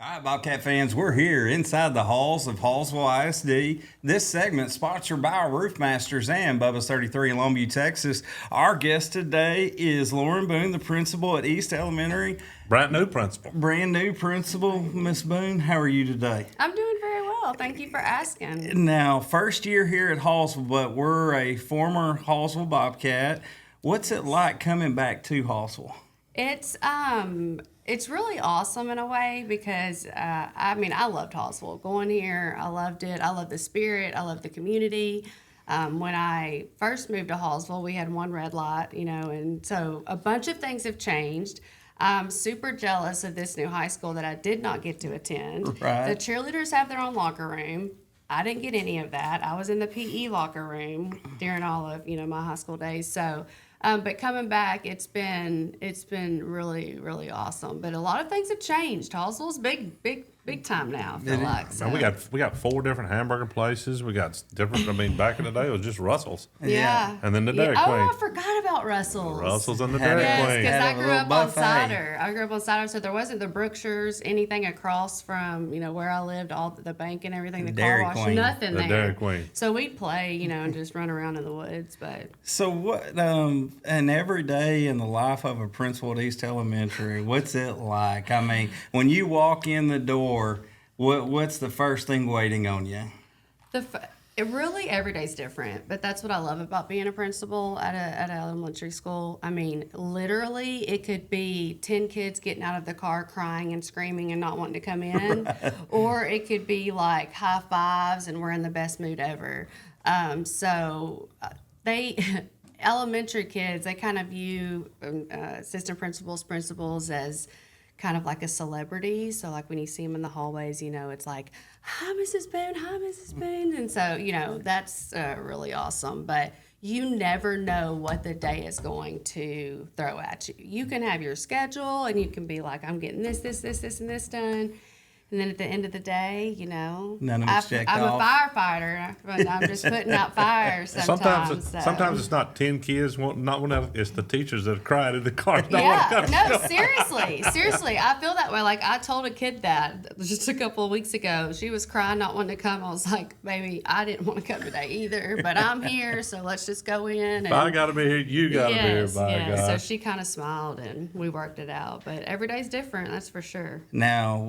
All right, Bobcat fans, we're here inside the halls of Hallsville ISD. This segment sponsored by our Roof Masters and Bubba's 33 in Longview, Texas. Our guest today is Lauren Boone, the principal at East Elementary. Brand new principal. Brand new principal, Miss Boone. How are you today? I'm doing very well. Thank you for asking. Now, first year here at Hallsville, but we're a former Hallsville Bobcat. What's it like coming back to Hallsville? It's really awesome in a way because, I loved Hallsville. Going here, I loved it. I love the spirit. I love the community. When I first moved to Hallsville, we had one red light, and so a bunch of things have changed. I'm super jealous of this new high school that I did not get to attend. Right. The cheerleaders have their own locker room. I didn't get any of that. I was in the PE locker room during all of, my high school days. So, but coming back, it's been really, really awesome. But a lot of things have changed. Hallsville's big time now, I feel like. So. We got 4 different hamburger places. We got different. Back in the day it was just Russell's. Yeah. And then the Dairy Oh, Queen. I forgot about Russell's. Russell's and the Had Dairy it. Yes, Queen. because Had I a grew little up on buffet. cider. So there wasn't the Brookshires, anything across from, who I lived, all the bank and everything, the Dairy car wash, Queen. nothing The there. Dairy Queen. So we'd play, and just run around in the woods. But So what, an every day in the life of a principal at East Elementary, what's it like? I mean, when you walk in the door, what's the first thing waiting on you? it really every day's different. But that's what I love about being a principal at an elementary school. I mean, literally, it could be 10 kids getting out of the car crying and screaming and not wanting to come in, or it could be like high fives and we're in the best mood ever. Elementary kids, they kind of view assistant principals as kind of like a celebrity. So like when you see them in the hallways, it's like, hi, Mrs. Boone, hi, Mrs. Boone. And so, that's really awesome. But you never know what the day is going to throw at you. You can have your schedule and you can be like, I'm getting this, and this done. And then at the end of the day, None of it's checked I'm off. a firefighter, but I'm just putting out fires sometimes. Sometimes it's not 10 kids it's the teachers that are crying in the car. Seriously, I feel that way. Like I told a kid that just a couple of weeks ago. She was crying, not wanting to come. I was like, baby, I didn't want to come today either, but I'm here, so let's just go in. If I got to be here, you got to be here, God. God. So she kind of smiled and we worked it out. But every day's different, that's for sure. Now,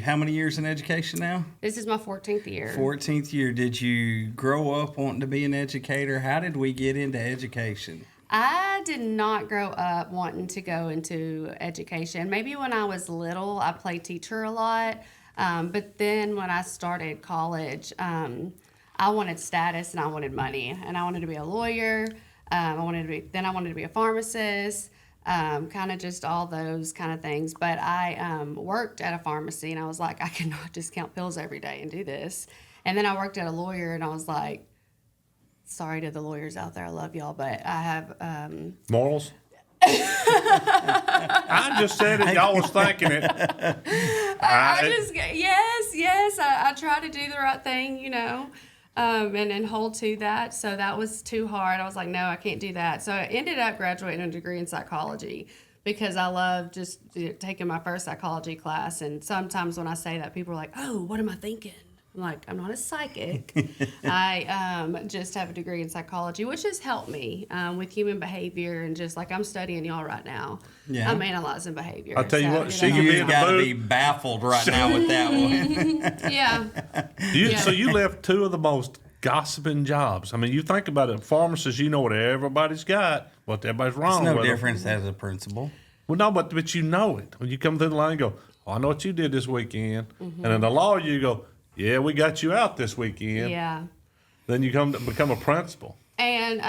how many years in education now? This is my 14th year. 14th year. Did you grow up wanting to be an educator? How did we get into education? I did not grow up wanting to go into education. Maybe when I was little, I played teacher a lot. But then when I started college, I wanted status and I wanted money. And I wanted to be a lawyer. I wanted to be a pharmacist. Kind of just all those kind of things. But I worked at a pharmacy and I was like, I cannot just count pills every day and do this. And then I worked at a lawyer and I was like, sorry to the lawyers out there, I love y'all, but I have... Morals? I just said it, y'all was thinking it. I try to do the right thing, and hold to that. So that was too hard. I was like, no, I can't do that. So I ended up graduating a degree in psychology because I love just taking my first psychology class. And sometimes when I say that, people are like, oh, what am I thinking? I'm like, I'm not a psychic. I just have a degree in psychology, which has helped me with human behavior and just like I'm studying y'all right now. Yeah. I'm analyzing behavior. I'll tell you what, she can be You've in the got to booth. be baffled right now with that one. Yeah. So you left 2 of the most gossiping jobs. I mean, you think about it, pharmacists, you know what everybody's got, what everybody's wrong It's no with them. difference as a principal. Well, no, but you know it. When you come through the line and go, oh, I know what you did this weekend. Mm-hmm. And then the lawyer, you go, yeah, we got you out this weekend. Yeah. Then you come to become a principal. And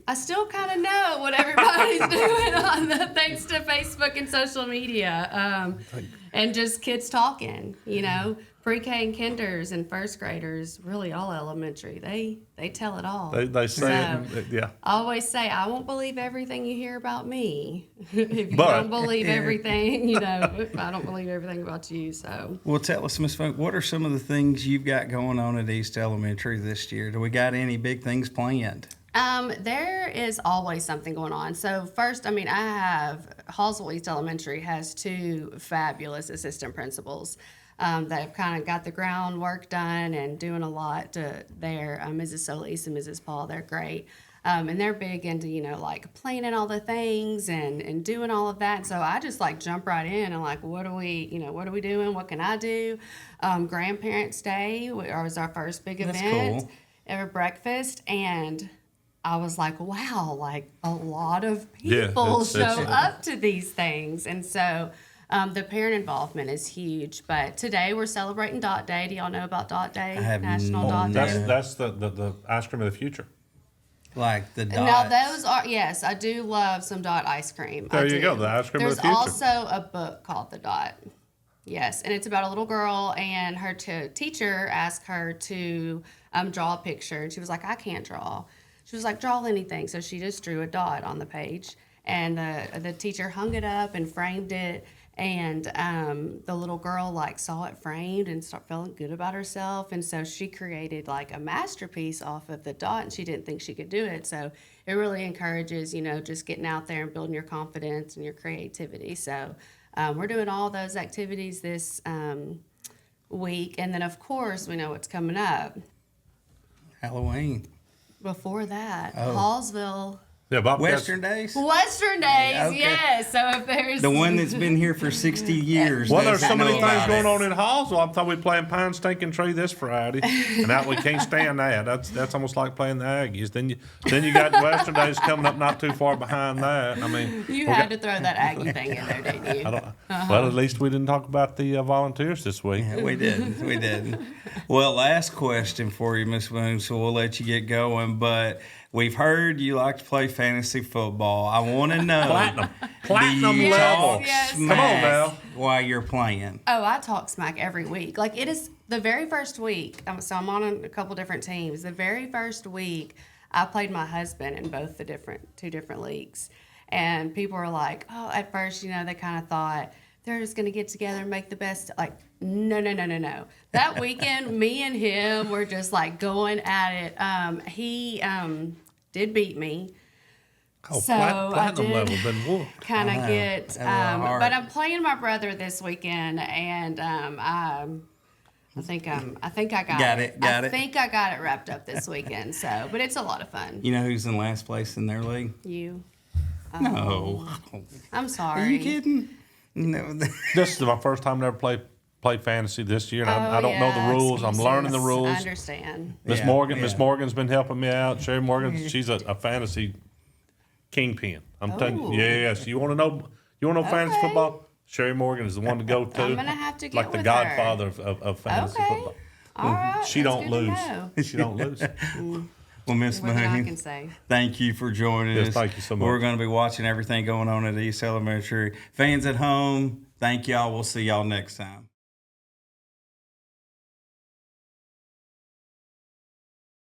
I still kind of know what everybody's doing thanks to Facebook and social media, and just kids talking. Pre-K and kinders and first graders, really all elementary. They tell it all. They say it, yeah. I always say I won't believe everything you hear about me. If you But- don't believe everything, I don't believe everything about you. So. Well, tell us, Ms. Funk, what are some of the things you've got going on at East Elementary this year? Do we got any big things planned? There is always something going on. So first, I have Hallsville East Elementary has 2 fabulous assistant principals. They've kind of got the groundwork done and doing a lot there. Mrs. Solis and Mrs. Paul, they're great. And they're big into, like planning all the things and doing all of that. And so I just like jump right in and like, what are we doing? What can I do? Grandparents' Day was our first big That's event. cool. Ever breakfast. And I was like, wow, like a lot of Yeah, people it's- show up to these things. And so the parent involvement is huge. But today we're celebrating Dot Day. Do y'all know about Dot Day? I have National no Dot Day. idea. That's the ice cream of the future. Like the dots. Now those are, yes, I do love some Dot ice cream. There I you do. go, the ice cream of the There's future. also a book called The Dot. Yes, and it's about a little girl, and her teacher asked her to draw a picture, and she was like, I can't draw. She was like, draw anything. So she just drew a dot on the page, and the teacher hung it up and framed it. And the little girl like saw it framed and started feeling good about herself. And so she created like a masterpiece off of the dot, and she didn't think she could do it. So it really encourages, just getting out there and building your confidence and your creativity. So we're doing all those activities this week. And then, of course, we know what's coming up. Halloween. Before that, Oh. Hallsville Yeah, Bobcat. Western Days? Western Days, Okay. yes. So if there's The one that's been here for 60 years. Well, there's doesn't so many know things about going it. on in Hallsville. I thought we'd playing Pine Stinking Tree this Friday, and that we can't stand that. That's almost like playing the Aggies. Then you got Western Days coming up not too far behind that. I mean, you we had got- to throw that Aggie thing in there, didn't you? I don't, Well, at least we didn't talk about the volunteers this week. Yeah, we did. We did. Well, last question for you, Miss Boone, so we'll let you get going. But we've heard you like to play fantasy football. I want to know. Platinum do you level. talk Yes. smack Come on now. while you're playing? Oh, I talk smack every week. Like it is the very first week. So I'm on a couple different teams. The very first week, I played my husband in both the two different leagues, and people were like, "Oh," at first, they kind of thought they're just gonna get together and make the best. Like, no. That weekend, me and him were just like going at it. He did beat me. Oh, So, platinum I did level, then whooped. kind I of know. get That's a little hard. but I'm playing my brother this weekend, and I think I got it. I think I got it wrapped up this weekend. So, but it's a lot of fun. You know who's in last place in their league? You, No. I'm sorry. Are you kidding? No. This is my first time ever played fantasy this year, and Oh, I don't know the yeah, rules. I'm learning the excuses. rules. I understand. Miss Yeah, Morgan, Miss yeah. Morgan's been helping me out. Sherry Morgan, she's a fantasy kingpin. I'm telling you, Oh. yes. You want to know fantasy Okay. football? Sherry Morgan is the one to go to. I'm gonna have to get like the with godfather of fantasy Okay. football. All right. She that's don't good to lose. know. She don't lose. Well, Miss More than I Boone, can say. thank you for joining Yes, us. thank you so much. We're going to be watching everything going on at East Elementary. Fans at home, thank y'all. We'll see y'all next time.